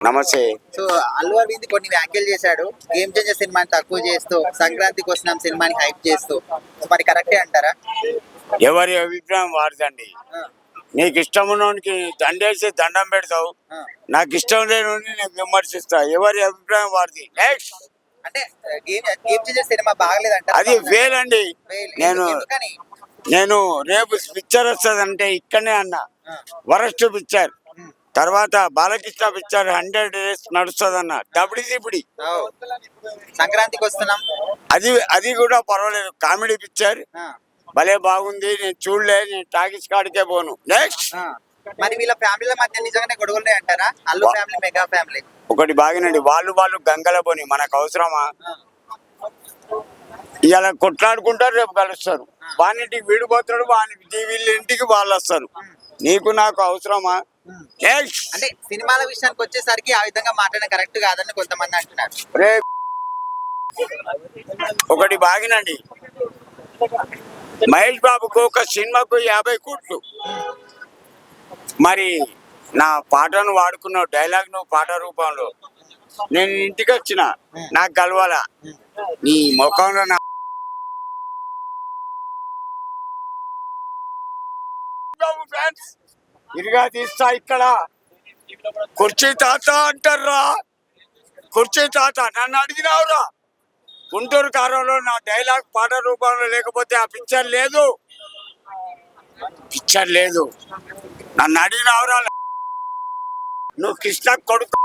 నమస్తే. సో అల్లు అరవింద్ కొన్ని వ్యాఖ్యలు చేశాడు. గేమ్ చేంజర్ సినిమాని తక్కువ చేస్తూ, సంక్రాంతికి వస్తున్నాం సినిమాని హైప్ చేస్తూ. సో మరి కరెక్టే అంటారా? ఎవరి అభిప్రాయం వారిదండి. ఆ, నీకు ఇష్టం ఉన్నోనికి దండేసి దండం పెడతావు, ఆ. నాకు ఇష్టం లేని నేను విమర్శిస్తా. ఎవరి అభిప్రాయం వారిది. నెక్స్ట్. అంటే గేమ్ చేంజర్ సినిమా బాగలేదంటారా? అది ఫెయిల్ అండి. Fail. నేను ఎందుకని? నేను రేపు పిక్చర్ వస్తుంది ఇక్కడనే అన్నా. ఆ, వరస్ట్ పిక్చర్. ఉమ్, తర్వాత బాలకృష్ణ పిక్చర్ 100 days నడుస్తుంది అన్న. దబిడి ఓ. సంక్రాంతికి వస్తున్నాం. అది కూడా పర్వాలేదు. కామెడీ పిక్చర్ ఆ, భలే బాగుంది. నేను చూడలే, నేను టాకీస్ కాడికే పోను. నెక్స్ట్. ఆ. మరి వీళ్ళ ఫ్యామిలీల మధ్య నిజంగానే గొడవలు అంటారా? Allu family, mega family. ఒకటి బాగినండి, వాళ్ళు గంగల పోని మనకు అవసరమా? ఇలా కొట్లాడుకుంటారు, రేపు కలుస్తారు. వానింటికి వీడు పోతాడు, వీళ్ళ ఇంటికి వాళ్ళు వస్తారు. నీకు నాకు అవసరమా? నెక్స్ట్. అంటే సినిమాల విషయానికి వచ్చేసరికి ఆ విధంగా మాట్లాడడం కరెక్ట్ కాదని కొంతమంది అంటున్నారు. రే ఒకటి బాగినండి, మహేష్ బాబుకు ఒక సినిమాకు 50 కోట్లు. మరి నా పాటను వాడుకున్నావు, డైలాగ్ నువ్వు పాట రూపంలో. నేను ఇంటికి వచ్చిన, నాకు కలవాలా? నీ ముఖంలో నా ఫ్యాన్స్ ఇరుగా తీస్తా. ఇక్కడ కుర్చీ తాత అంటారా? కుర్చీ తాత నన్ను అడిగినావురా? గుంటూరు కారంలో నా డైలాగ్ పాట రూపంలో లేకపోతే ఆ పిక్చర్ లేదు. నన్ను అడిగినావురా? నువ్వు కృష్ణ కొడుకు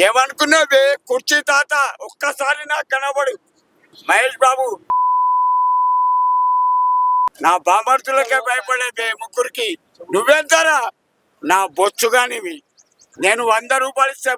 ఏమనుకున్నావే? కుర్చీ తాత ఒక్కసారి నాకు కనబడు. మహేష్ బాబు నా బామర్తులకే భయపడేదే ముగ్గురికి. నువ్వెంతరా? నా బొచ్చుగానివి. నేను 100 రూపాయలు ఇస్తే